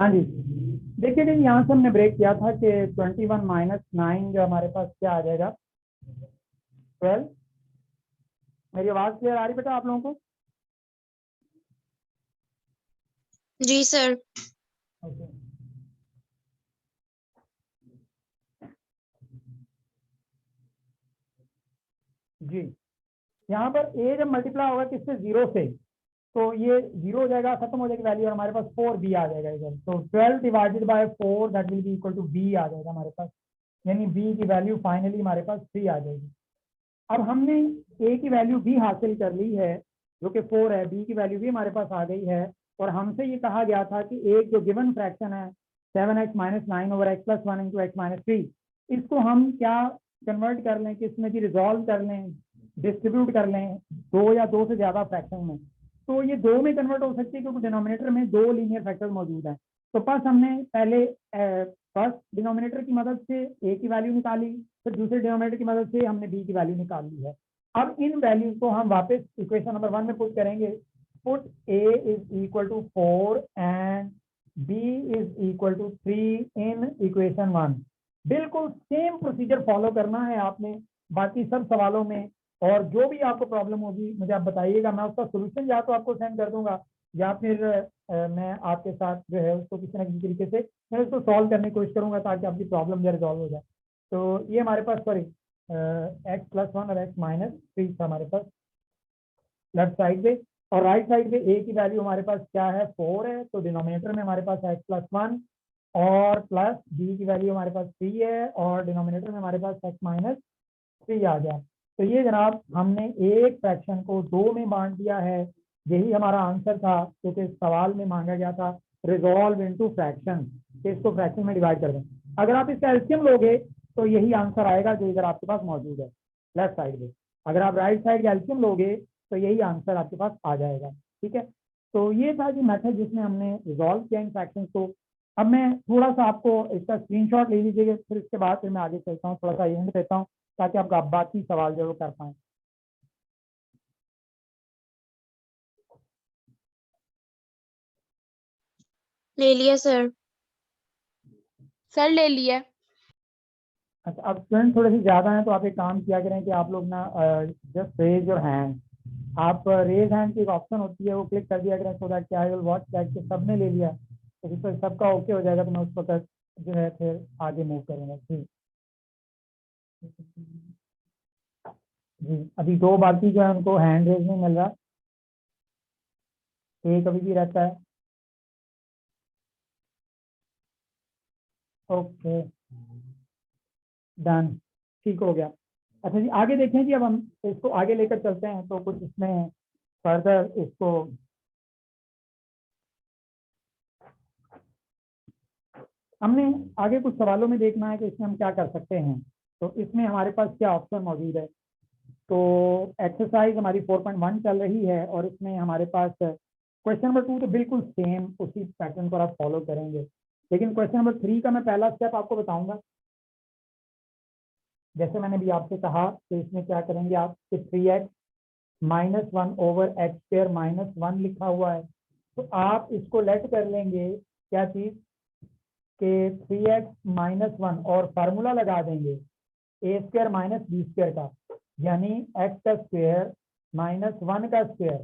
हाँ जी, देखिए कि यहाँ से हमने ब्रेक किया था कि 21 माइनस 9 जो हमारे पास क्या आ जाएगा 12। मेरी आवाज़ क्लियर आ रही बेटा आप लोगों को? जी सर। ओके जी, यहाँ पर ए जब मल्टीप्लाई होगा किससे, 0 से, तो ये 0 हो जाएगा, खत्म हो जाएगी वैल्यू और हमारे पास 4b आ जाएगा इधर। तो 12 divided by 4 that will be equal to b आ जाएगा हमारे पास, यानी b की वैल्यू फाइनली हमारे पास 3 आ जाएगी। अब हमने a की वैल्यू भी हासिल कर ली है जो कि 4 है, b की वैल्यू भी हमारे पास आ गई है, और हमसे ये कहा गया था कि एक जो गिवन फ्रैक्शन है 7x minus 9 over x plus 1 into x minus 3, इसको हम क्या कन्वर्ट कर लें, किसमें भी रिजॉल्व कर लें, डिस्ट्रीब्यूट कर लें दो या दो से ज्यादा फ्रैक्शन में। तो ये दो में कन्वर्ट हो सकती है क्योंकि डिनोमिनेटर में दो लीनियर फैक्टर मौजूद है। तो बस हमने पहले फर्स्ट डिनोमिनेटर की मदद से a की वैल्यू निकाली, फिर दूसरे डिनोमिनेटर की मदद से हमने b की वैल्यू निकाल ली है। अब इन वैल्यूज को हम वापस इक्वेशन नंबर 1 में पुट करेंगे। Put a is equal to 4 and b is equal to 3 in equation 1। बिल्कुल सेम प्रोसीजर फॉलो करना है आपने बाकी सब सवालों में, और जो भी आपको प्रॉब्लम होगी मुझे आप बताइएगा, मैं उसका सोल्यूशन या तो आपको सेंड कर दूंगा या फिर मैं आपके साथ जो है उसको किसी न किसी तरीके से मैं उसको सॉल्व करने की कोशिश करूंगा ताकि आपकी प्रॉब्लम जो रिजॉल्व हो जाए। तो ये हमारे पास सॉरी एक्स प्लस 1 और एक्स माइनस 3 था हमारे पास लेफ्ट साइड पे, और राइट साइड पे ए की वैल्यू हमारे पास क्या है 4 है, तो डिनोमिनेटर में हमारे पास एक्स प्लस 1 और प्लस बी की वैल्यू हमारे पास 3 है, और डिनोमिनेटर में हमारे पास एक्स माइनस 3 आ गया। तो ये जनाब हमने एक फ्रैक्शन को दो में बांट दिया है, यही हमारा आंसर था क्योंकि सवाल में मांगा गया था रिजॉल्व इनटू फ्रैक्शन, इसको फ्रैक्शन में डिवाइड कर दें। अगर आप इसका एलसीएम लोगे तो यही आंसर आएगा जो इधर आपके पास मौजूद है लेफ्ट साइड में। अगर आप राइट साइड का एलसीएम लोगे तो यही आंसर आपके पास आ जाएगा। ठीक है, तो ये था जी मेथड जिसमें हमने रिजॉल्व किया इन फ्रैक्शन को। अब मैं थोड़ा सा आपको इसका स्क्रीनशॉट ले लीजिएगा, फिर इसके बाद फिर मैं आगे चलता हूँ, थोड़ा सा हिंट देता हूँ ताकि आप बाकी सवाल जो कर पाए। ले लिया सर। सर ले लिया। अच्छा, अब स्टूडेंट थोड़े से ज्यादा हैं तो आप एक काम किया करें कि आप लोग ना जस्ट रेज योर हैंड, आप रेज हैंड की एक ऑप्शन होती है वो क्लिक कर दिया करें, सो दैट क्या है वॉच दैट के सबने ले लिया तो जिस पर सबका ओके हो जाएगा तो मैं उस वक्त जो है फिर आगे मूव करूँगा। ठीक जी, अभी दो बाकी जो है उनको हैंड रेज नहीं मिल रहा, एक अभी भी रहता है। ओके डन, ठीक हो गया। अच्छा जी आगे देखें जी, अब हम इसको आगे लेकर चलते हैं तो कुछ इसमें फर्दर इसको हमने आगे कुछ सवालों में देखना है कि इसमें हम क्या कर सकते हैं। तो इसमें हमारे पास क्या ऑप्शन मौजूद है। तो एक्सरसाइज हमारी 4.1 चल रही है और इसमें हमारे पास क्वेश्चन नंबर 2 तो बिल्कुल सेम उसी पैटर्न पर आप फॉलो करेंगे, लेकिन क्वेश्चन नंबर 3 का मैं पहला स्टेप आपको बताऊंगा। जैसे मैंने भी आपसे कहा तो इसमें क्या करेंगे आप कि 3x minus 1 over x square minus 1 लिखा हुआ है, तो आप इसको लेट कर लेंगे क्या चीज के 3x माइनस 1 और फार्मूला लगा देंगे ए स्क्वायर माइनस बी स्क्वायर का, यानी एक्स का स्क्वायर माइनस 1 का स्क्वायर।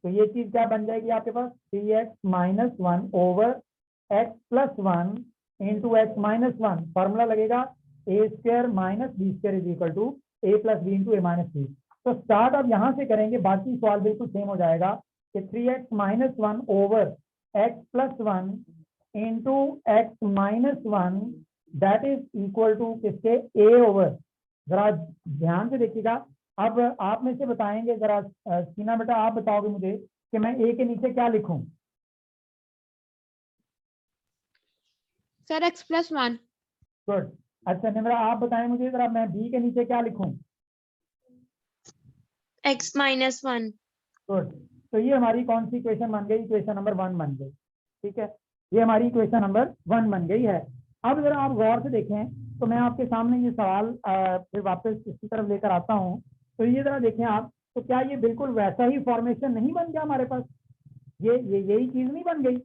तो ये चीज क्या बन जाएगी आपके पास 3x minus 1 over x plus 1 into x minus 1, formula लगेगा a square minus b square is equal to a plus b into a minus b. तो स्टार्ट आप यहाँ से करेंगे, बाकी सवाल बिल्कुल सेम हो जाएगा कि 3x minus 1 over x plus 1 into x minus 1 that is equal to किसके ए ओवर। जरा ध्यान से देखिएगा, अब आप में से बताएंगे जरा सीना बेटा आप बताओगे मुझे कि मैं ए के नीचे क्या लिखूं। Sir x plus 1। गुड। अच्छा निम्रा आप बताएं मुझे जरा मैं बी के नीचे क्या लिखूं। x minus 1। गुड, तो ये हमारी कौन सी इक्वेशन बन गई, इक्वेशन नंबर 1 बन गई। ठीक है, ये हमारी इक्वेशन नंबर 1 बन गई है। अब जरा आप गौर से देखें तो मैं आपके सामने ये सवाल फिर वापस इसकी तरफ लेकर आता हूँ। तो ये जरा देखें आप, तो क्या ये बिल्कुल वैसा ही फॉर्मेशन नहीं बन गया हमारे पास, ये यही चीज नहीं बन गई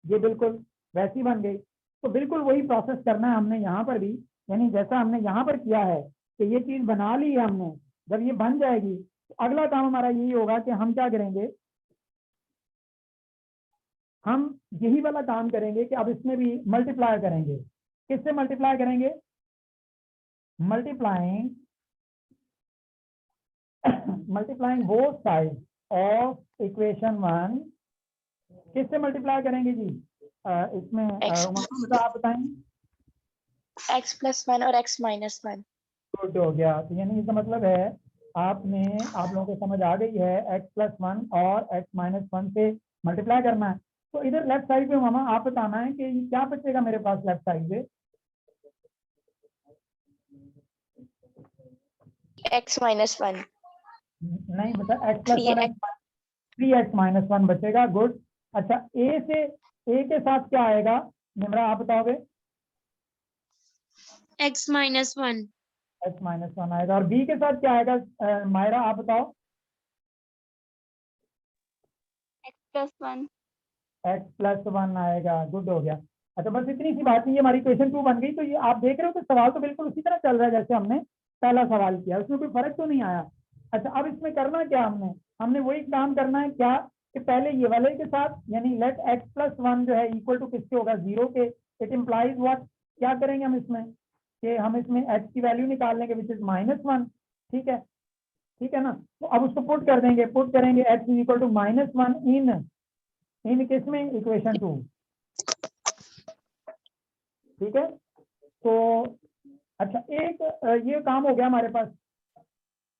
ये बिल्कुल। वैसी बन गई। तो बिल्कुल वही प्रोसेस करना है हमने यहाँ पर भी, यानी जैसा हमने यहाँ पर किया है कि ये चीज बना ली है हमने, जब ये बन जाएगी तो अगला काम हमारा यही होगा कि हम क्या करेंगे, हम यही वाला काम करेंगे कि अब इसमें भी मल्टीप्लाई करेंगे। किससे मल्टीप्लाई करेंगे? Multiplying multiplying both side of equation 1। किससे मल्टीप्लाई करेंगे जी? इसमें आप बताएंगे। x + 1 और x - 1। गुड हो गया। तो यानी इसका मतलब है आप लोगों को समझ आ गई है, x+1 और x - 1 से मल्टीप्लाई करना है। तो इधर लेफ्ट साइड पे मामा आप बताना है कि क्या बचेगा मेरे पास लेफ्ट साइड पे। x - 1 नहीं बता, x+1 3x - 1 बचेगा। गुड। अच्छा, ए के साथ क्या आएगा निम्रा, आप बताओगे? x minus 1. x - 1 आएगा। और बी के साथ क्या आएगा मायरा, आप बताओ? x + 1 x+1 आएगा। गुड हो गया। अच्छा, बस इतनी सी बात नहीं, हमारी क्वेश्चन 2 बन गई। तो ये आप देख रहे हो कि सवाल तो बिल्कुल उसी तरह चल रहा है जैसे हमने पहला सवाल किया, उसमें कोई फर्क तो नहीं आया। अच्छा, अब इसमें करना क्या हमने वही काम करना है क्या कि पहले ये वाले के साथ, यानी लेट x+1 जो है इक्वल टू किसके होगा, 0 के। इट इम्प्लाइज व्हाट, क्या करेंगे हम इसमें कि हम इसमें x की वैल्यू निकाल लेंगे विच इज -1। ठीक है ना। तो अब उसको पुट कर देंगे, पुट करेंगे x = -1 इन किसमें, इक्वेशन 2। ठीक है। तो अच्छा, एक ये काम हो गया हमारे पास।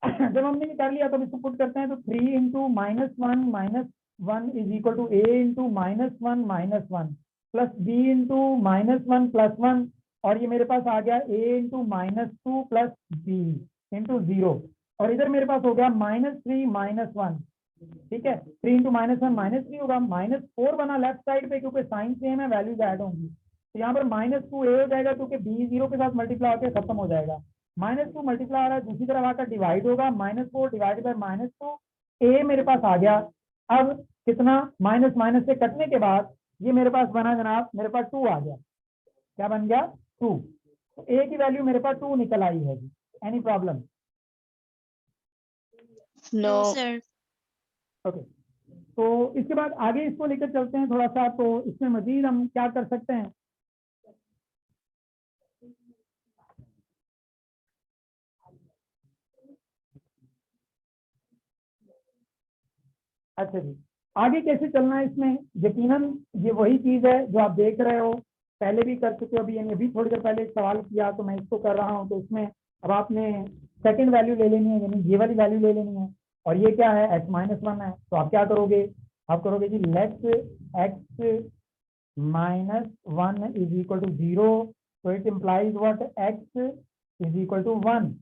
जब हमने ये कर लिया तो इसको पुट करते हैं, तो 3 × -1 - 1 is equal to a × -1 - 1 plus b × -1 + 1, और ये मेरे पास आ गया a × -2 प्लस b × 0, और इधर मेरे पास हो गया -3 - 1। ठीक है, 3 × -1 -3 होगा, -4 बना लेफ्ट साइड पे क्योंकि साइन सेम है, वैल्यूज ऐड होंगी। तो यहाँ पर -2 a हो जाएगा क्योंकि b 0 के साथ मल्टीप्लाई होकर खत्म हो जाएगा। -2 मल्टीप्लाई आ रहा है, दूसरी तरफ आकर डिवाइड होगा, -4 डिवाइड बाय -2, a मेरे पास आ गया। अब कितना, माइनस माइनस से कटने के बाद ये मेरे पास बना जनाब, मेरे पास 2 आ गया। क्या बन गया? 2। तो a की वैल्यू मेरे पास 2 निकल आई है जी। Any problem? No No, sir. Okay. तो इसके बाद आगे इसको लेकर चलते हैं थोड़ा सा। तो इसमें मजीद हम क्या कर सकते हैं? अच्छा जी, आगे कैसे चलना है इसमें? यकीनन ये वही चीज है जो आप देख रहे हो, पहले भी कर चुके हो। अभी यानी अभी थोड़ी देर पहले एक सवाल किया तो मैं इसको कर रहा हूँ। तो इसमें अब आपने सेकंड वैल्यू ले लेनी है, यानी ये वाली वैल्यू ले लेनी है, और ये क्या है, x - 1 है। तो आप क्या करोगे, आप करोगे जी let x - 1 is equal to 0। तो it implies what, x is equal to 1।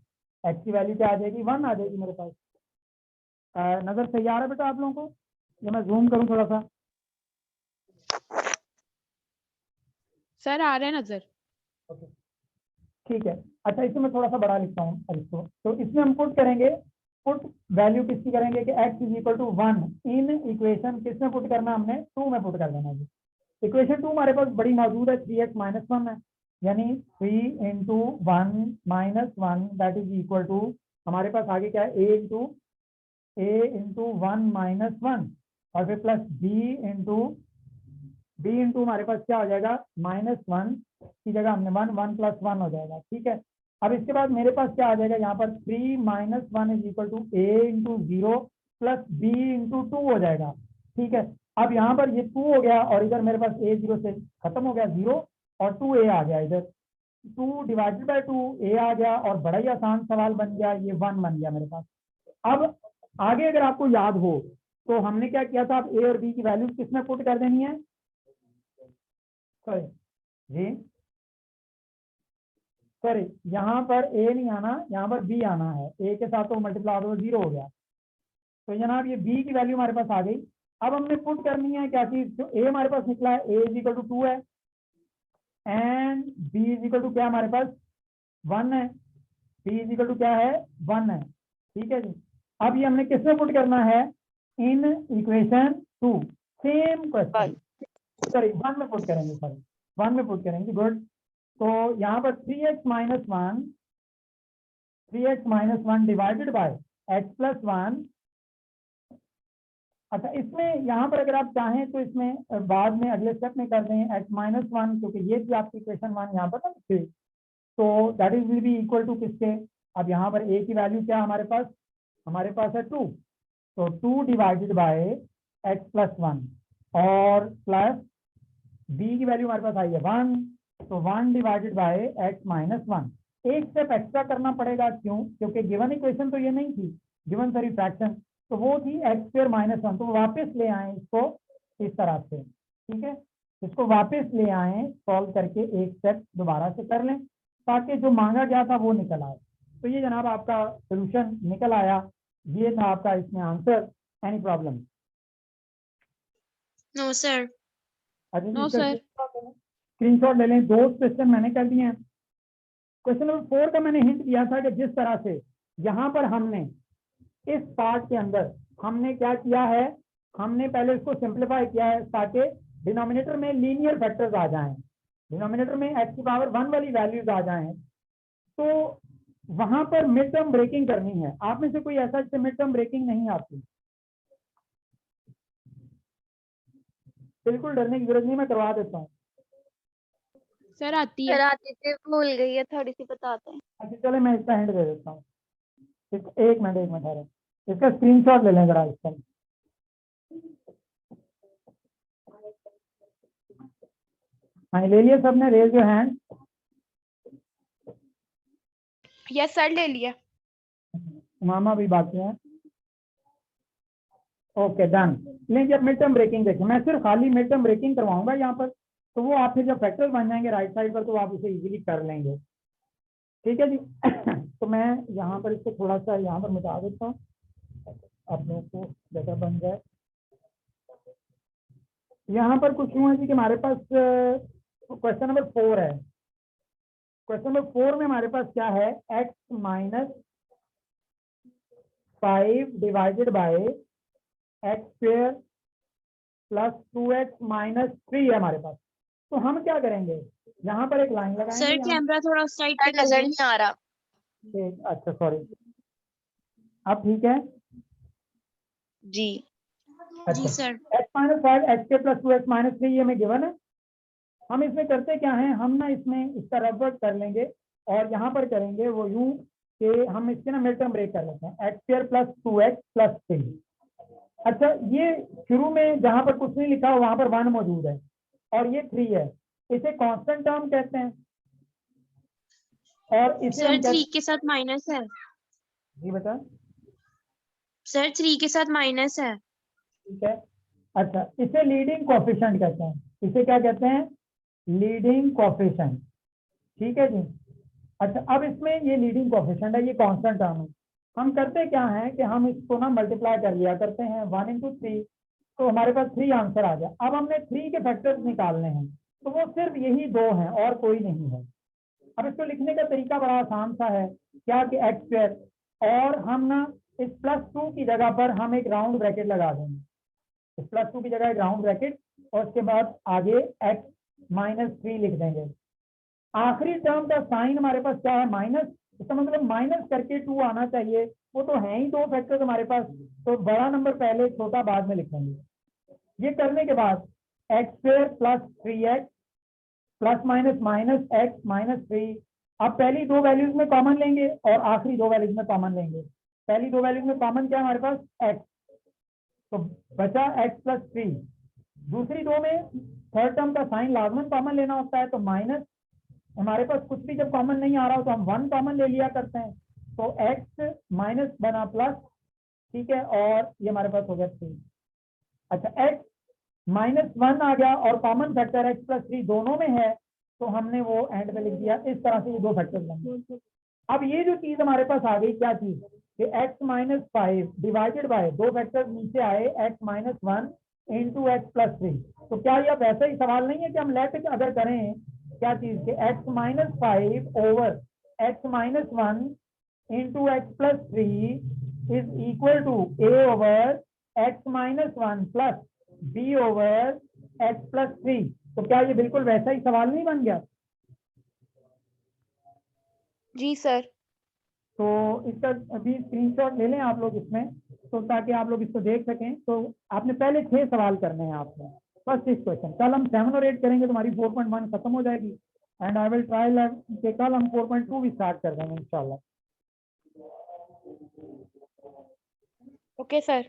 x की वैल्यू क्या आ जाएगी, 1 आ जाएगी मेरे पास। नजर सही आ रहा है बेटा आप लोगों को? ये मैं जूम करूं थोड़ा सा। सर आ रहा है नजर। ओके, ठीक है। अच्छा, इसे मैं थोड़ा सा बड़ा लिखता हूँ इसको। तो इसमें हम पुट करेंगे, पुट वैल्यू किसकी करेंगे कि x is equal to 1 in equation, किसमें पुट करना हमने, 2 में पुट कर देना जी। इक्वेशन 2 हमारे पास बड़ी मौजूद है, 3x - 1 है, यानी 3 × 1 - 1 दैट इज इक्वल टू, हमारे पास आगे क्या है, a × 1 - 1, और फिर प्लस b × हमारे पास क्या हो जाएगा, -1 की जगह हमने 1 + 1 हो जाएगा। ठीक है। अब इसके बाद मेरे पास क्या आ जाएगा यहाँ पर, 3 - 1 is equal to a × 0 plus b × 2 हो जाएगा। ठीक है। अब यहाँ पर ये 2 हो गया, और इधर मेरे पास a 0 से खत्म हो गया, 0 और 2a आ गया। इधर 2 डिवाइडेड बाय 2 a आ गया, और बड़ा ही आसान सवाल बन गया, ये 1 बन गया मेरे पास। अब आगे अगर आपको याद हो तो हमने क्या किया था, अब a और b की वैल्यू किसमें पुट कर देनी है, सॉरी जी, सॉरी यहाँ पर a नहीं आना, यहाँ पर b आना है। a के साथ तो मल्टीप्लाई हो 0 हो गया। तो जनाब ये b की वैल्यू हमारे पास आ गई। अब हमने पुट करनी है क्या चीज, जो a हमारे पास निकला है, a इज इक्वल टू 2 है, and b is equal to क्या हमारे पास 1 है, b इज इक्वल टू क्या है 1 है। ठीक है जी। अब ये हमने किसमें पुट करना है, in equation 2। Same question, sorry 1 में पुट करेंगे, सॉरी 1 में पुट करेंगे, गुड। तो यहाँ पर 3x minus one divided by x plus 1। अच्छा, इसमें यहाँ पर अगर आप चाहें तो इसमें बाद में अगले स्टेप में कर दें x माइनस 1, क्योंकि ये थी आपकी इक्वेशन 1 यहाँ पर ना थी, तो that is will be equal to किसके, अब यहाँ पर a की वैल्यू क्या हमारे पास है 2, तो 2 डिवाइडेड बाय x प्लस 1 और प्लस b की वैल्यू हमारे पास आई है 1, तो 1 डिवाइडेड बाय x माइनस 1। एक स्टेप एक्स्ट्रा करना पड़ेगा, क्यों, क्योंकि गिवन इक्वेशन तो ये नहीं थी, गिवन सारी फ्रैक्शन तो वो थी x स्क्वायर माइनस 1, तो वापस ले आए इसको इस तरह से, ठीक है, इसको वापस ले आए सॉल्व करके एक स्टेप दोबारा से कर लें ताकि जो मांगा गया था वो निकल आए। तो ये जनाब आपका सोल्यूशन निकल आया, ये था आपका इसमें answer. Any problem? No, sir. अच्छा जी, No, sir. स्क्रीनशॉट ले लें, 2 क्वेश्चन मैंने कर दिए हैं। क्वेश्चन नंबर 4 का मैंने हिंट दिया था कि जिस तरह से यहाँ पर हमने इस पार्ट के अंदर हमने क्या किया है, हमने पहले इसको सिंप्लीफाई किया है ताकि डिनोमिनेटर में लीनियर फैक्टर्स आ जाएं, डिनोमिनेटर में x की पावर 1 वाली वैल्यूज आ जाएं, तो वहां पर मिड टर्म ब्रेकिंग करनी है। आप में से कोई ऐसा जिससे मिड टर्म ब्रेकिंग नहीं आती? बिल्कुल डरने की जरूरत नहीं, मैं करवा देता हूँ। सर आती है। सर आती थी, भूल गई है, थोड़ी सी बताते हैं। अच्छा चले, मैं इसका हिंट दे देता हूँ। एक मिनट ठहरो, इसका स्क्रीनशॉट ले लें जरा इसका। हाँ, ले लिया सबने? Raise your hand. Yes sir, ले लिया। मामा भी बाकी हैं। Okay done. लेकिन जब मिड टर्म ब्रेकिंग देखिए, मैं सिर्फ खाली मिड टर्म ब्रेकिंग करवाऊंगा यहाँ पर, तो वो आपके जब फैक्टर्स बन जाएंगे राइट साइड पर तो आप उसे इजीली कर लेंगे, ठीक है जी। तो मैं यहाँ पर इसको थोड़ा सा यहाँ पर मिटा देता हूँ, आप लोगों को जगह बन जाए। यहाँ पर कुछ हुआ जी कि हमारे पास क्वेश्चन नंबर 4 है। क्वेश्चन नंबर 4 में हमारे पास क्या है, x minus 5 divided by x square plus 2x minus 3 है हमारे पास। तो हम क्या करेंगे, यहाँ पर एक लाइन लगाएंगे। Sir, यहाँ कैमरा थोड़ा साइड पे सर कर नजर दो। नहीं आ रहा। अच्छा सॉरी, अब ठीक है? जी। जी सर। x माइनस 5 एक्स के प्लस 2x माइनस 3 ये हमें गिवन है। हम इसमें करते क्या है, हम ना इसमें इसका रबट कर लेंगे और यहाँ पर करेंगे वो यूं कि हम इसके ना मिड टर्म ब्रेक कर लेते हैं, x square plus 2x plus 3। अच्छा, ये शुरू में जहाँ पर कुछ नहीं लिखा हो वहां पर 1 मौजूद है और ये 3 है, इसे कांस्टेंट टर्म कहते हैं और इसे सर हम 3 के साथ माइनस है। जी बता, सर 3 के साथ माइनस है। ठीक है। अच्छा, इसे लीडिंग कोएफिशिएंट कहते हैं, इसे क्या कहते हैं, लीडिंग कोएफिशिएंट, ठीक है जी। अच्छा, अब इसमें ये लीडिंग कोएफिशिएंट है, ये कांस्टेंट टर्म है। हम करते क्या है कि हम इसको ना मल्टीप्लाई कर लिया करते हैं 1 into 3, तो हमारे पास 3 आंसर आ गया। अब हमने 3 के फैक्टर्स निकालने हैं, तो वो सिर्फ यही 2 हैं और कोई नहीं है। अब इसको लिखने का तरीका बड़ा आसान सा है, क्या कि एक्स स्क्वायर, और हम ना इस +2 की जगह पर हम एक राउंड ब्रैकेट लगा देंगे, इस +2 की जगह एक राउंड ब्रैकेट और उसके बाद आगे x माइनस 3 लिख देंगे। आखिरी टर्म का साइन हमारे पास क्या है, माइनस, इसका मतलब माइनस करके 2 आना चाहिए, वो तो है ही 2 फैक्टर्स हमारे पास, तो बड़ा नंबर पहले छोटा बाद में लिखेंगे। ये करने के बाद x square plus 3x plus minus minus x minus 3, अब पहली 2 वैल्यूज में कॉमन लेंगे और आखिरी 2 वैल्यूज में कॉमन लेंगे। पहली 2 वैल्यूज में कॉमन क्या है हमारे पास, x, तो बचा x प्लस 3। दूसरी 2 में थर्ड टर्म का साइन लाजमन कॉमन लेना होता है, तो माइनस, हमारे पास कुछ भी जब कॉमन नहीं आ रहा हो तो हम 1 कॉमन ले लिया करते हैं, तो x माइनस बना प्लस, ठीक है, और ये हमारे पास हो गया 3। अच्छा, x माइनस 1 आ गया और कॉमन फैक्टर x प्लस 3 दोनों में है, तो हमने वो एंड में लिख दिया। इस तरह से ये 2 फैक्टर्स बन गए। अब ये जो चीज हमारे पास आ गई, क्या चीज, कि x minus 5 divided by 2 factors नीचे आए, x minus 1 into x plus 3। तो क्या ये वैसा ही सवाल नहीं है कि हम लेट अगर करें क्या चीज के x minus 5 over x minus 1 into x plus 3 is equal to a over x minus 1 plus b over x plus 3, तो क्या ये बिल्कुल वैसा ही सवाल नहीं बन गया? जी सर। तो इसका अभी स्क्रीनशॉट ले लें आप लोग इसमें, तो ताकि आप लोग इसको देख सकें। तो आपने पहले 6 सवाल करने हैं आपने, फर्स्ट इस क्वेश्चन। कल हम 7 और 8 करेंगे, तुम्हारी 4.1 खत्म हो जाएगी। एंड आई विल ट्राई कि कल हम 4.2 भी स्टार्ट कर देंगे इंशाल्लाह। Okay sir.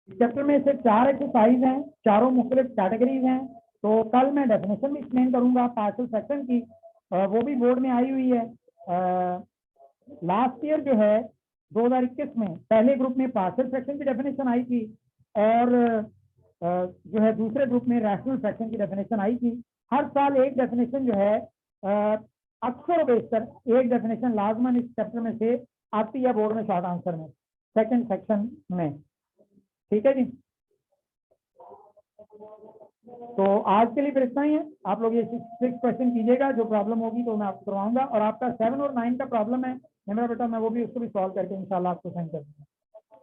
चैप्टर में से 4 एक्सरसाइज हैं, चारों मुख्तलिफ कैटेगरीज हैं। तो कल मैं डेफिनेशन भी एक्सप्लेन करूंगा पार्शियल फ्रैक्शन की, वो भी बोर्ड में आई हुई है। लास्ट ईयर जो है 2021 में पहले ग्रुप में पार्शियल फ्रैक्शन की डेफिनेशन आई थी, और जो है दूसरे ग्रुप में रैशनल फ्रैक्शन की डेफिनेशन आई थी। हर साल एक डेफिनेशन जो है अक्सर बेशतर एक डेफिनेशन लाजमन इस चैप्टर में से आती है बोर्ड में शॉर्ट आंसर में, सेकंड सेक्शन में। ठीक है जी, तो आज के लिए फिर इतना ही है। आप लोग ये 6 क्वेश्चन कीजिएगा, जो प्रॉब्लम होगी तो मैं आपको करवाऊंगा। और आपका 7 और 9 का प्रॉब्लम है मेरा बेटा, मैं वो भी उसको भी सॉल्व करके इंशाल्लाह आपको सेंड कर दूंगा।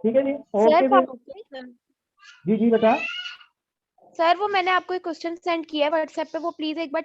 ठीक है जी, ओके सर जी। जी बेटा, सर वो मैंने आपको एक क्वेश्चन सेंड किया है व्हाट्सएप पे, वो प्लीज एक बार